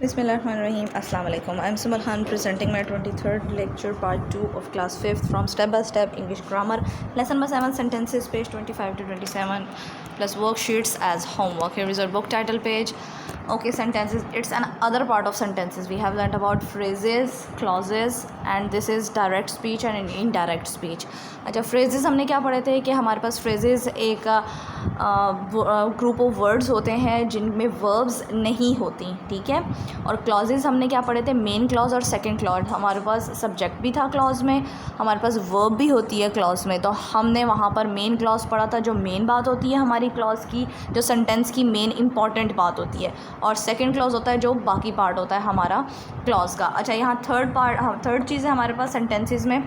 Bismillahirrahmanirrahim. Assalamu alaikum. I am Sumal Khan presenting my 23rd lecture part 2 of class 5th from step by step English grammar lesson by 7 sentences page 25 to 27 plus worksheets as homework. Here is our book title page. Okay, sentences, it's an other part of sentences. We have learnt about phrases, clauses and this is direct speech and indirect speech. अच्छा, phrases हमने क्या पढ़े थे कि हमारे पास phrases एक group of words होते हैं जिनमें वर्ब्स नहीं होती, ठीक है। और क्लॉजेज़ हमने क्या पढ़े थे, मेन क्लॉज और सेकंड क्लॉज। हमारे पास सब्जेक्ट भी था क्लॉज में, हमारे पास वर्ब भी होती है क्लॉज में। तो हमने वहाँ पर मेन क्लॉज पढ़ा था, जो मेन बात होती है हमारी क्लॉज की, जो सेंटेंस की मेन इंपॉर्टेंट बात होती है, और सेकेंड क्लॉज होता है जो बाकी पार्ट होता है हमारा क्लॉज का। अच्छा, यहाँ थर्ड चीज़ है हमारे पास सेंटेंसेस में,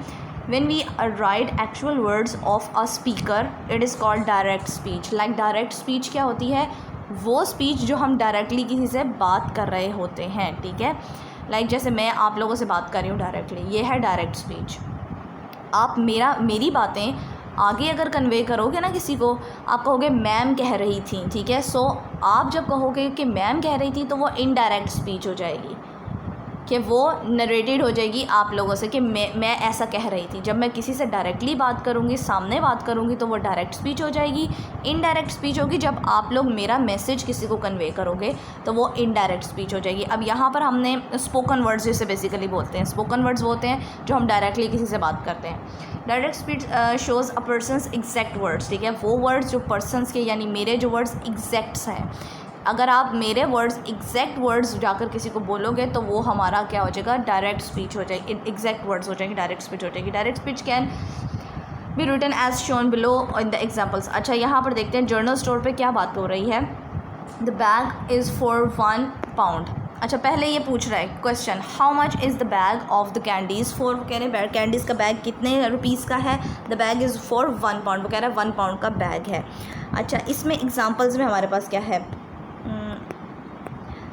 when we write actual words of a speaker it is called direct speech. like direct speech क्या होती है, वो स्पीच जो हम डायरेक्टली किसी से बात कर रहे होते हैं, ठीक है। like जैसे मैं आप लोगों से बात कर रही हूँ डायरेक्टली, ये है डायरेक्ट स्पीच। आप मेरी बातें आगे अगर कन्वे करोगे ना किसी को, आप कहोगे मैम कह रही थी, ठीक है। सो आप जब कहोगे कि मैम कह रही थी तो वो इनडायरेक्ट स्पीच हो जाएगी, कि वो नरेटेड हो जाएगी आप लोगों से कि मैं ऐसा कह रही थी। जब मैं किसी से डायरेक्टली बात करूँगी, सामने बात करूँगी, तो वो डायरेक्ट स्पीच हो जाएगी। इनडायरेक्ट स्पीच होगी जब आप लोग मेरा मैसेज किसी को कन्वे करोगे, तो वो इनडायरेक्ट स्पीच हो जाएगी। अब यहाँ पर हमने स्पोकन वर्ड्स जिसे बेसिकली बोलते हैं, स्पोकन वर्ड्स होते हैं जो हम डायरेक्टली किसी से बात करते हैं। Direct speech shows a person's exact words, ठीक है। वो वर्ड्स जो पर्सनस के, यानी मेरे जो वर्ड्स एग्जैक्ट्स हैं, अगर आप मेरे वर्ड्स एग्जैक्ट वर्ड्स जाकर किसी को बोलोगे तो वो हमारा क्या हो जाएगा, डायरेक्ट स्पीच हो जाएगी। एग्जैक्ट वर्ड्स हो जाएंगे, डायरेक्ट स्पीच हो जाएगी। Direct speech can be written as shown below in the examples. अच्छा, यहाँ पर देखते हैं जनरल स्टोर पे क्या बात हो रही है। The bag is for 1 pound. अच्छा, पहले ये पूछ रहा है question, how much is the bag of the candies for, कह रहे हैं कैंडीज़ का बैग कितने रुपीज़ का है। The bag is for 1 pound, वो कह रहा है 1 पाउंड का बैग है। अच्छा, इसमें एग्जाम्पल्स में हमारे पास क्या है,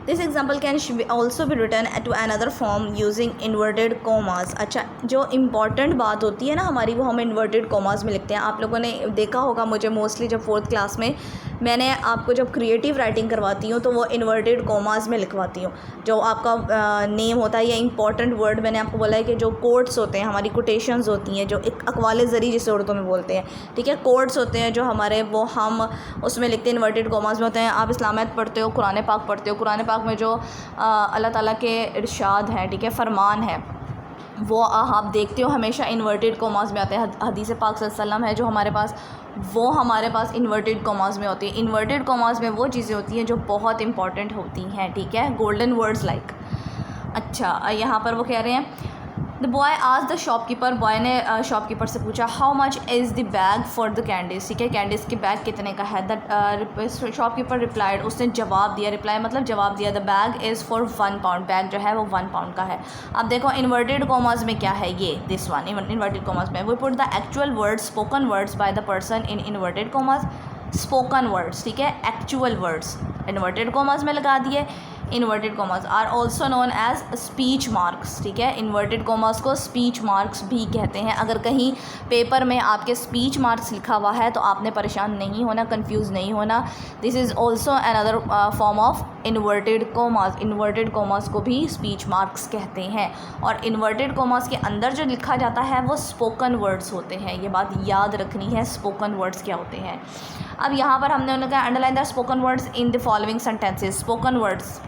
this example can also be written to another form using inverted commas. अच्छा, जो इम्पॉर्टेंट बात होती है ना हमारी, वो हम इन्वर्टेड कोमास में लिखते हैं। आप लोगों ने देखा होगा मुझे मोस्टली जब 4th क्लास में मैंने आपको जब क्रिएटिव राइटिंग करवाती हूँ तो वो इन्वर्टेड कोमास में लिखवाती हूँ। जो आपका नेम होता है या इंपॉर्टेंट वर्ड, मैंने आपको बोला है कि जो कोट्स होते हैं, हमारी कोटेशंस होती हैं, जो एक अकवाले ज़री जिसे उर्दू में बोलते हैं, ठीक है। कोट्स होते हैं जो हमारे, वो हम उसमें लिखते हैं, इन्वर्टेड कोमास में होते हैं। आप इस्लामियत पढ़ते हो, कुरान पाक पढ़ते हो, कुरान पाक में जो अल्लाह ताला के इरशाद हैं, ठीक है, फरमान है, वो आप देखते हो हमेशा इन्वर्टेड कोमास में आते हैं। हदीस पाक सल्लल्लाहु अलैहि वसल्लम है जो हमारे पास, वो हमारे पास इन्वर्टेड कोमास में होती है। इन्वर्टेड कोमास में वो चीज़ें होती हैं जो बहुत इंपॉर्टेंट होती हैं, ठीक है, गोल्डन वर्ड्स लाइक। अच्छा, यहाँ पर वो कह रहे हैं, द बॉय आज द शॉपकीपर, बॉय ने शॉपकीपर से पूछा, how much is the bag for the candies, ठीक है, कैंडीज़ के बैग कितने का है। द शॉपकीपर रिप्लाइड, उसने जवाब दिया, रिप्लाई मतलब जवाब दिया, the bag is for 1 pound, bag जो है वो 1 पाउंड का है। अब देखो इन्वर्टेड कॉमास में क्या है, ये दिस वन इन्वर्टेड कॉमास में, we put the actual words spoken words by the person in inverted commas. Spoken words, ठीक है, एक्चुअल वर्ड्स इन्वर्टेड कॉमास में लगा दिए। Inverted commas are also known as speech marks, ठीक है। Inverted commas को speech marks भी कहते हैं। अगर कहीं पेपर में आपके स्पीच मार्क्स लिखा हुआ है तो आपने परेशान नहीं होना, कंफ्यूज नहीं होना। This is also another form of inverted commas. Inverted commas को भी स्पीच मार्क्स कहते हैं। और इन्वर्टेड कॉमास के अंदर जो लिखा जाता है वो स्पोकन वर्ड्स होते हैं। ये बात याद रखनी है, स्पोकन वर्ड्स क्या होते हैं। अब यहाँ पर हमने उन्होंने कहा, underline the spoken words in the following sentences. Spoken words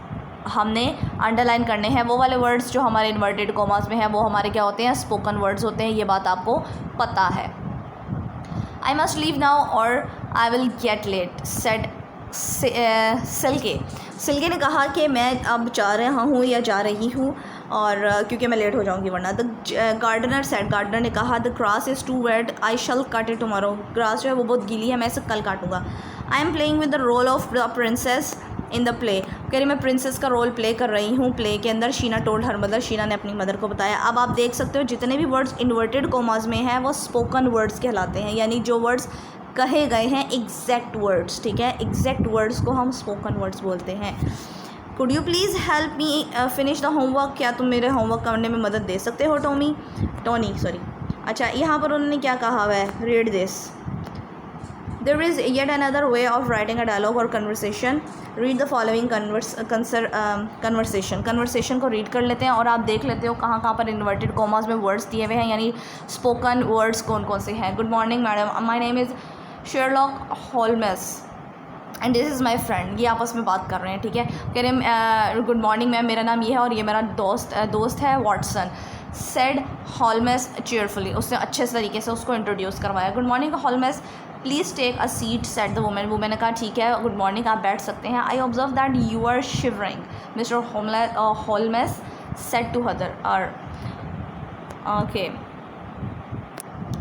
हमने अंडरलाइन करने हैं, वो वाले वर्ड्स जो हमारे इन्वर्टेड कॉमास में हैं वो हमारे क्या होते हैं, स्पोकन वर्ड्स होते हैं। ये बात आपको पता है। I must leave now or I will get late, said Silke ने कहा कि मैं अब जा रहा हूँ या जा रही हूँ, और क्योंकि मैं लेट हो जाऊँगी वरना। द गार्डनर सेड, गार्डनर ने कहा, the grass is too wet, I shall cut it tomorrow, grass जो है वो बहुत गीली है, मैं इसे कल काटूँगा। I am playing with the role of the princess in the play, कह रही मैं प्रिंसेस का रोल प्ले कर रही हूँ प्ले के अंदर। Sheena told her mother, Sheena ने अपनी मदर को बताया। अब आप देख सकते हो जितने भी वर्ड्स इन्वर्टेड कॉमास में हैं वो स्पोकन वर्ड्स कहलाते हैं, यानी जो वर्ड्स कहे गए हैं एग्जैक्ट वर्ड्स, ठीक है। एग्जैक्ट वर्ड्स को हम स्पोकन वर्ड्स बोलते हैं। Could you please help me finish the homework, क्या तुम मेरे होमवर्क करने में मदद दे सकते हो टोनी सॉरी। अच्छा, यहाँ पर उन्होंने क्या कहा हुआ है, read this, There is yet another way of writing a dialogue or conversation. Read the following conversation. Conversation को read कर लेते हैं और आप देख लेते हो कहाँ कहाँ पर inverted commas में words दिए हुए हैं, यानी spoken words कौन कौन से हैं. Good morning madam, my name is Sherlock Holmes and this is my friend. ये आपस में बात कर रहे हैं, ठीक है. कह रहे हैं गुड मॉर्निंग मैम, मेरा नाम ये है और ये मेरा दोस्त है वाटसन. सेड हॉलमेस चेयरफुली, उसने अच्छे से तरीके से उसको इंट्रोड्यूस करवाया. Good morning Holmes, please take a seat said the woman. Woman ने कहा ठीक है, गुड मॉर्निंग, आप बैठ सकते हैं. I observe that you are shivering Mister Holmes said to her और ओके.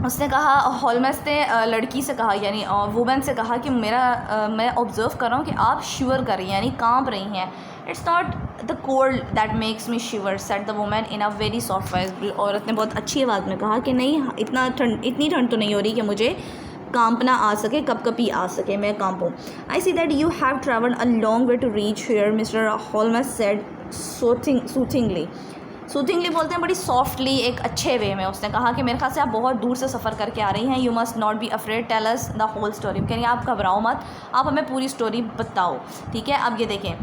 उसने कहा, हॉलमेस ने लड़की से कहा, यानी वुमेन से कहा कि मैं ऑब्ज़र्व कर रहा हूँ कि आप शिवर कर रही हैं, यानी कांप रही हैं. It's not the cold that makes me shiver said the woman in a very soft voice. औरत ने बहुत अच्छी आवाज़ में कहा कि नहीं, इतनी ठंड तो नहीं हो रही कि मुझे कांपना आ सके, कपकपी आ सके, मैं कांपूँ. I see that you have travelled a long way to reach here mister Holmes said soothingly बोलते हैं बड़ी सॉफ्टली, एक अच्छे वे में. उसने कहा कि मेरे ख्याल से आप बहुत दूर से सफ़र करके आ रही हैं. You must not be afraid, tell us the whole story. कह आप घबराओ मत, आप हमें पूरी स्टोरी बताओ, ठीक है. अब ये देखें,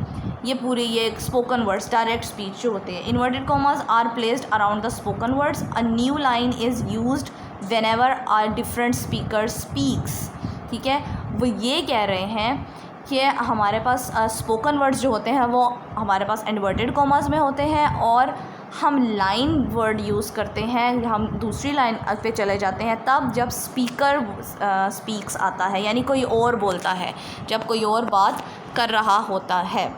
ये स्पोकन वर्ड्स, डायरेक्ट स्पीच जो होते हैं. Inverted commas are placed around the spoken words. A new line is used whenever a different speaker speaks, ठीक है. वो ये कह रहे हैं कि हमारे पास स्पोकन वर्ड्स जो होते हैं वो हमारे पास इन्वर्टेड कॉमास में होते हैं और हम लाइन वर्ड यूज़ करते हैं, हम दूसरी लाइन पे चले जाते हैं तब जब स्पीकर स्पीक्स आता है, यानी कोई और बोलता है, जब कोई और बात कर रहा होता है.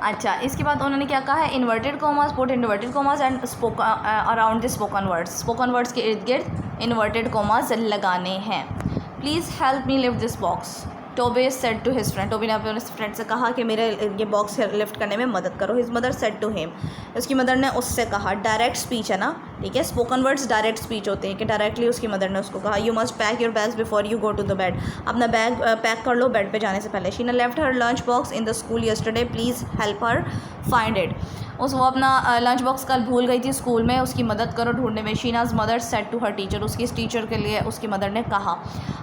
अच्छा, इसके बाद उन्होंने क्या कहा है, inverted commas, put inverted commas and around the spoken words. Spoken words के इर्द गिर्द इन्वर्टेड कॉमास लगाने हैं. Please help me lift this box. Toby said to his friend. Toby ने अपने फ्रेंड से कहा कि मेरे ये बॉक्स लिफ्ट करने में मदद करो. His mother said to him. उसकी मदर ने उससे कहा. डायरेक्ट स्पीच है ना, ठीक है. स्पोकन वर्ड्स डायरेक्ट स्पीच होते हैं कि डायरेक्टली उसकी मदर ने उसको कहा. You must pack your bags before you go to the bed. अपना बैग पैक कर लो बेड पे जाने से पहले. शी ने left her lunch box in the school yesterday, please help her find it. वो अपना लंच बॉक्स कल भूल गई थी स्कूल में, उसकी मदद करो ढूंढने में. Sheena's mother said to her teacher. उसकी इस टीचर के लिए उसकी मदर ने कहा.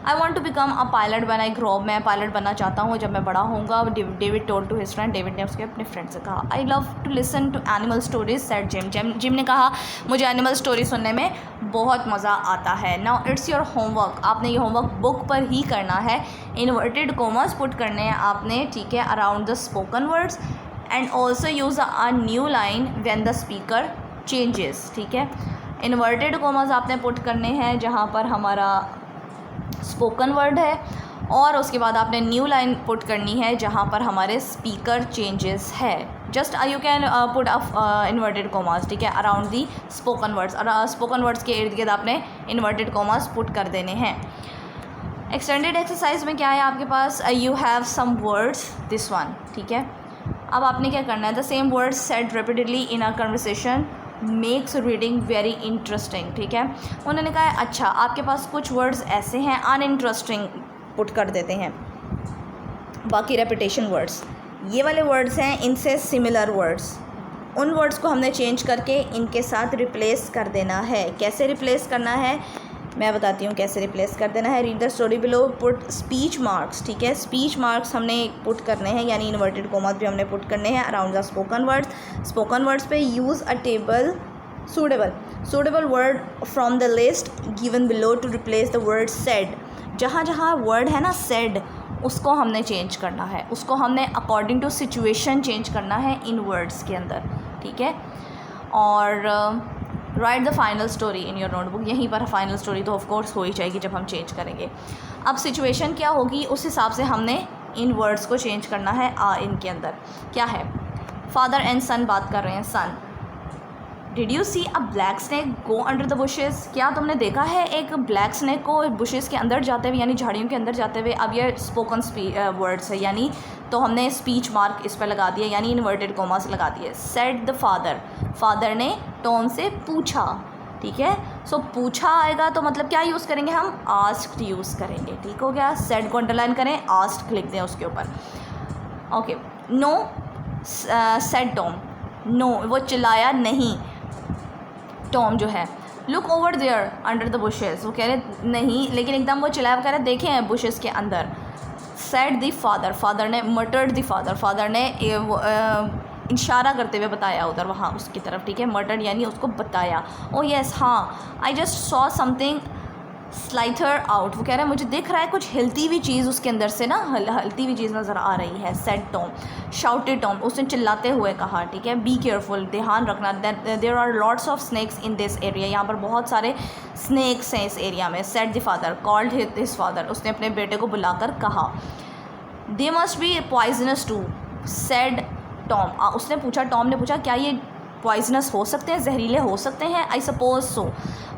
I want to become a pilot when I grow up. मैं पायलट बनना चाहता हूँ जब मैं बड़ा होऊंगा. David told to his friend. David ने उसके अपने फ्रेंड से कहा. I love to listen to animal stories said Jim. Jim ने कहा मुझे एनिमल स्टोरी सुनने में बहुत मज़ा आता है. Now it's your homework. आपने ये होमवर्क बुक पर ही करना है. इन्वर्टेड कॉमास पुट करने हैं आपने, ठीक है, around the spoken words and also use a new line when the speaker changes, ठीक है. इन्वर्टेड कॉमास आपने पुट करने हैं जहाँ पर हमारा स्पोकन वर्ड है और उसके बाद आपने न्यू लाइन पुट करनी है जहाँ पर हमारे स्पीकर चेंजेस है. Just you can put inverted commas, ठीक है, अराउंड दी स्पोकन वर्ड्स. और स्पोकन वर्ड्स के इर्द गिर्द आपने इन्वर्टेड कॉमास पुट कर देने हैं. एक्सटेंडेड एक्सरसाइज में क्या है आपके पास, you have some words, this one, ठीक है. अब आपने क्या करना है, the same words said repeatedly in a conversation makes reading very interesting, ठीक है. उन्होंने कहा अच्छा आपके पास कुछ वर्ड्स ऐसे हैं अनइंटरेस्टिंग, पुट कर देते हैं. बाकी रेपिटेशन वर्ड्स, ये वाले वर्ड्स हैं इनसे सिमिलर वर्ड्स, उन वर्ड्स को हमने चेंज करके इनके साथ रिप्लेस कर देना है. कैसे रिप्लेस करना है मैं बताती हूँ कैसे रिप्लेस कर देना है. Read the story below, put speech marks, ठीक है. स्पीच मार्क्स हमने पुट करने हैं, यानी इन्वर्टेड कॉमास भी हमने पुट करने हैं around the spoken words. Spoken words पे use a table suitable word from the list given below to replace the word said. जहाँ जहाँ वर्ड है ना सेड, उसको हमने चेंज करना है, उसको हमने अकॉर्डिंग टू सिचुएशन चेंज करना है इन वर्ड्स के अंदर, ठीक है. और right the final story in your notebook. यहीं पर फाइनल स्टोरी तो ऑफकोर्स हो ही जाएगी जब हम चेंज करेंगे. अब सिचुएशन क्या होगी उस हिसाब से हमने इन वर्ड्स को चेंज करना है. इनके अंदर क्या है, फादर एंड सन बात कर रहे हैं. Son, did you see a black snake go under the bushes. क्या तुमने देखा है एक ब्लैक स्नैक को बुशेस के अंदर जाते हुए, यानी झाड़ियों के अंदर जाते हुए. अब ये स्पोकन वर्ड्स है, यानी तो हमने स्पीच मार्क इस पर लगा दिया, यानी इन्वर्टेड कॉमास लगा दिए. सेड द फादर ने टॉम से पूछा, ठीक है. सो पूछा आएगा तो मतलब क्या यूज़ करेंगे हम, आस्क्ड यूज़ करेंगे, ठीक हो गया. सेड को अंडरलाइन करें, आस्क्ड लिख दें उसके ऊपर. Okay. No said Tom. No, वो चिल्लाया नहीं टॉम जो है. Look over there under the bushes, वो कह रहे नहीं, लेकिन एकदम वो चिल्लाया, वो कह रहे देखें हैं बुशेस के अंदर। सेड द फादर, फादर ने, मटर्ड द फादर, फादर ने इशारा करते हुए बताया उधर वहाँ उसकी तरफ, ठीक है, मटर्ड यानी उसको बताया। ओ यस, हाँ, I just saw something slither out, वो कह रहा है मुझे दिख रहा है कुछ हिलती हुई चीज़ उसके अंदर से ना, हिलती हुई चीज़ नज़र आ रही है। सेड टॉम, शाउटेड टॉम, उसने चिल्लाते हुए कहा, ठीक है, बी केयरफुल, ध्यान रखना, there are lots of snakes in this area, यहाँ पर बहुत सारे स्नैक्स हैं इस एरिया में। Said the father, called his father, उसने अपने बेटे को बुलाकर कहा। They must be poisonous too, said Tom, उसने पूछा, टॉम ने पूछा क्या ये पॉइजनस हो सकते हैं, जहरीले हो सकते हैं? आई सपोज सो,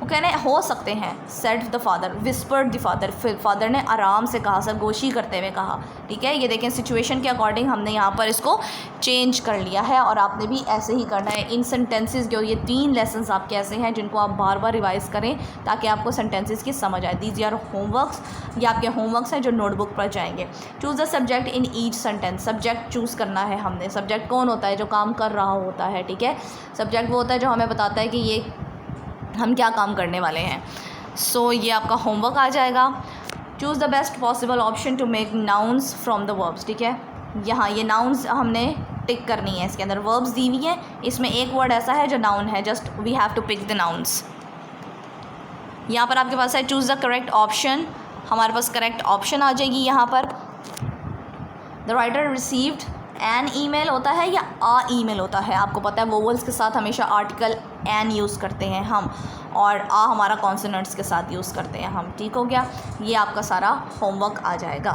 वो कह रहे हैं हो सकते हैं। Said the father, whispered the father, फिर फादर ने आराम से कहा, सरगोशी करते हुए कहा, ठीक है। ये देखें सिचुएशन के अकॉर्डिंग हमने यहाँ पर इसको चेंज कर लिया है, और आपने भी ऐसे ही करना है इन सेंटेंसेस के। ये 3 लेसन्स आपके ऐसे हैं जिनको आप बार बार रिवाइज़ करें ताकि आपको सेंटेंसेस की समझ आए। दीज आर होमवर्क्स, ये आपके होमवर्क्स हैं जो नोटबुक पर जाएंगे। Choose the subject in each sentence, subject choose करना है हमने। सब्जेक्ट कौन होता है? जो काम कर रहा होता है, ठीक है। सब्जेक्ट वो होता है जो हमें बताता है कि ये हम क्या काम करने वाले हैं। सो ये आपका होमवर्क आ जाएगा। Choose the best possible option to make nouns from the verbs, ठीक है। यहाँ ये नाउन्स हमने टिक करनी है, इसके अंदर वर्ब्स दी हुई हैं, इसमें एक वर्ड ऐसा है जो नाउन है, just we have to pick the nouns. यहाँ पर आपके पास है चूज़ द करेक्ट ऑप्शन, हमारे पास करेक्ट ऑप्शन आ जाएगी यहाँ पर। The writer received an email होता है या आ ईमेल होता है, आपको पता है वोवल्स के साथ हमेशा आर्टिकल एन यूज़ करते हैं हम, और आ हमारा कॉन्सोनेंट्स के साथ यूज़ करते हैं हम, ठीक हो गया। ये आपका सारा होमवर्क आ जाएगा।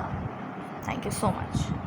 Thank you so much.